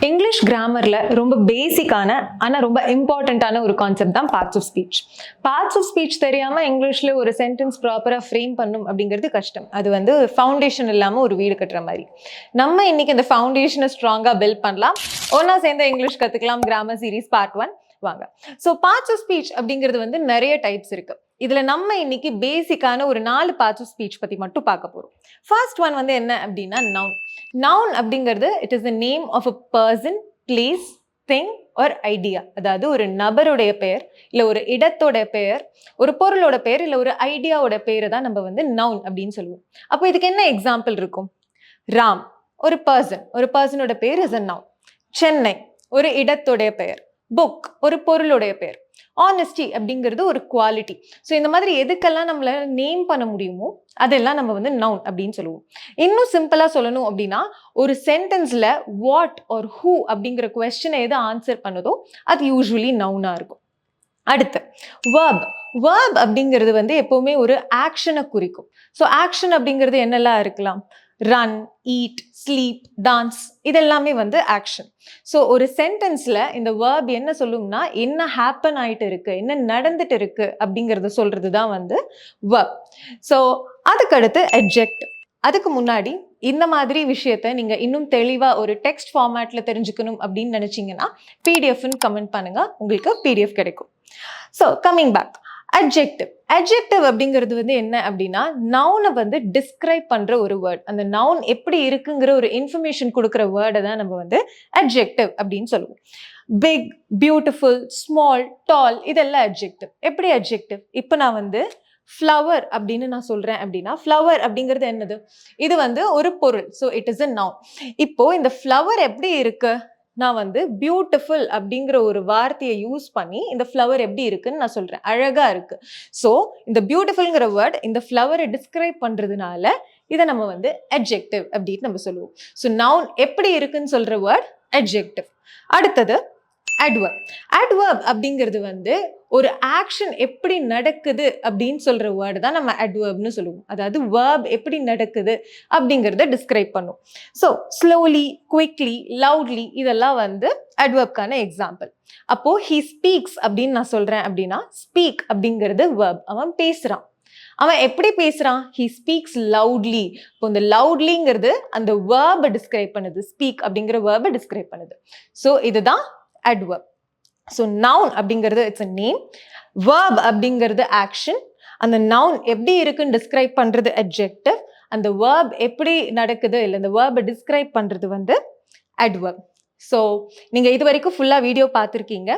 English கிராமர்ல ரொம்ப பேசிக்கான ஆனால் ரொம்ப இம்பார்ட்டண்ட்டான ஒரு கான்செப்ட் தான் parts of speech. Parts of speech தெரியாமல் இங்கிலீஷில் ஒரு சென்டென்ஸ் ப்ராப்பராக ஃப்ரேம் பண்ணும் அப்படிங்கிறது கஷ்டம். அது வந்து ஃபவுண்டேஷன் இல்லாமல் ஒரு வீடு கட்டுற மாதிரி. நம்ம இன்னைக்கு இந்த ஃபவுண்டேஷனை ஸ்ட்ராங்காக பில்ட் பண்ணலாம். ஒன்றா சேர்ந்த இங்கிலீஷ் கற்றுக்கலாம் கிராமர் சீரீஸ் பார்ட் 1 வாங்க. ஸோ பார்ட்ஸ் ஆஃப் ஸ்பீச் அப்படிங்கிறது வந்து நிறைய டைப்ஸ் இருக்கு. இதுல நம்ம இன்னைக்கு பேசிக்கான ஒரு 4 பார்ட்ஸ் ஆஃப் ஸ்பீச் பத்தி மட்டும் பார்க்க போறோம். ஃபர்ஸ்ட் ஒன் வந்து என்ன அப்படின்னா நவுன். நவுன் அப்படிங்கிறது it is the name of a person, place, thing or idea. அதாவது ஒரு நபருடைய பெயர், இல்லை ஒரு இடத்தோட பெயர், ஒரு பொருளோட பெயர், இல்லை ஒரு ஐடியாவோட பெயரை தான் நம்ம வந்து நவுன் அப்படின்னு சொல்லுவோம். அப்போ இதுக்கு என்ன எக்ஸாம்பிள் இருக்கும்? ராம் ஒரு பர்சன், ஒரு பர்சனோட பெயர் இஸ் அ நவுன். சென்னை ஒரு இடத்தோடைய பெயர். புக் ஒரு பொருளுடைய பெயர். ஆனஸ்டி அப்படிங்கிறது ஒரு குவாலிட்டி. ஸோ இந்த மாதிரி எதுக்கெல்லாம் நம்மள நேம் பண்ண முடியுமோ அதெல்லாம் நம்ம வந்து நவுன் அப்படின்னு சொல்லுவோம். இன்னும் சிம்பிளா சொல்லணும் அப்படின்னா ஒரு சென்டென்ஸ்ல வாட் ஆர் ஹூ அப்படிங்கிற கொஸ்டினை எது ஆன்சர் பண்ணுதோ அது யூஸ்வலி நவுனா இருக்கும். அடுத்து வேர்ப். வேர்ப் அப்படிங்கிறது வந்து எப்பவுமே ஒரு ஆக்ஷனை குறிக்கும். ஸோ ஆக்ஷன் அப்படிங்கிறது என்னெல்லாம் இருக்கலாம்? ரன், ஈட், ஸ்லீப், டான்ஸ், இதெல்லாமே வந்து ஆக்ஷன். ஸோ ஒரு சென்டென்ஸ்ல இந்த வேர்ப் என்ன சொல்லும்னா என்ன ஹேப்பன் ஆயிட்டு இருக்கு, என்ன நடந்துட்டு இருக்கு அப்படிங்கிறத சொல்றது தான் வந்து வேர்ப். ஸோ அதுக்கடுத்து அட்ஜெக்டிவ். அதுக்கு முன்னாடி இந்த மாதிரி விஷயத்த நீங்க இன்னும் தெளிவா ஒரு டெக்ஸ்ட் ஃபார்மேட்ல தெரிஞ்சுக்கணும் அப்படின்னு நினைச்சீங்கன்னா பிடிஎஃப்னு கமெண்ட் பண்ணுங்க, உங்களுக்கு பிடிஎஃப் கிடைக்கும். So coming back, adjective. Adjective அப்படிங்கிறது வந்து என்ன அப்படின்னா நவுனை வந்து டிஸ்கிரைப் பண்ற ஒரு வேர்ட். அந்த நவுன் எப்படி இருக்குங்கிற ஒரு இன்ஃபர்மேஷன் கொடுக்குற வேர்டை தான் நம்ம வந்து அட்ஜெக்டிவ் அப்படின்னு சொல்லுவோம். பிக், பியூட்டிஃபுல், ஸ்மால், டால், இதெல்லாம் அட்ஜெக்டிவ். எப்படி அட்ஜெக்டிவ்? இப்போ நான் வந்து ஃப்ளவர் அப்படின்னு நான் சொல்றேன் அப்படின்னா ஃப்ளவர் அப்படிங்கிறது என்னது? இது வந்து ஒரு பொருள். So it is a noun. இப்போ இந்த ஃப்ளவர் எப்படி இருக்கு? நான் வந்து பியூட்டிஃபுல் அப்படிங்கிற ஒரு வார்த்தையை யூஸ் பண்ணி இந்த ஃப்ளவர் எப்படி இருக்குன்னு நான் சொல்றேன், அழகா இருக்கு. ஸோ இந்த பியூட்டிஃபுல்ங்கிற வேர்ட் இந்த ஃப்ளவரை டிஸ்கிரைப் பண்றதுனால இதை நம்ம வந்து அட்ஜெக்டிவ் அப்படின்னு நம்ம சொல்லுவோம். ஸோ நவுன் எப்படி இருக்குன்னு சொல்ற வேர்ட் அட்ஜெக்டிவ். அடுத்தது அட்வர்ப். அட்வர்ப் அப்படிங்கிறது வந்து ஒரு ஆக்ஷன் எப்படி நடக்குது அப்படின்னு சொல்ற வேர்டு தான் நம்ம அட்வர்ப்னு சொல்லுவோம். அதாவது வேர்ப் எப்படி நடக்குது அப்படிங்கிறத டிஸ்கிரைப் பண்ணும். ஸோ ஸ்லோலி, குவிக்லி, லவுட்லி, இதெல்லாம் வந்து அட்வர்ப்கான எக்ஸாம்பிள். அப்போ ஹி ஸ்பீக்ஸ் அப்படின்னு நான் சொல்றேன் அப்படின்னா ஸ்பீக் அப்படிங்கிறது வேர்ப். அவன் பேசுறான். அவன் எப்படி பேசுறான்? He speaks loudly. இப்போ இந்த லவுட்லிங்கிறது அந்த வேர்பை டிஸ்கிரைப் பண்ணுது, ஸ்பீக் அப்படிங்கிற வேர்பை டிஸ்கிரைப் பண்ணுது. ஸோ இதுதான் adverb. So noun அப்படிங்கிறது இட்ஸ் a name, verb அப்படிங்கிறது action, அந்த noun எப்படி இருக்குன்னு டிஸ்கிரைப் பண்றது adjective, அந்த verb எப்படி நடக்குது இல்லை அந்த verb டிஸ்கிரைப் பண்றது வந்து adverb. ஸோ நீங்கள் இது வரைக்கும் ஃபுல்லாக வீடியோ பார்த்துருக்கீங்க.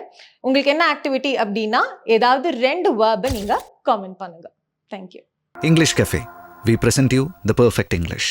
உங்களுக்கு என்ன ஆக்டிவிட்டி அப்படின்னா ஏதாவது 2 verb நீங்கள் காமெண்ட் பண்ணுங்க. Thank you. English Cafe. We present you the perfect English.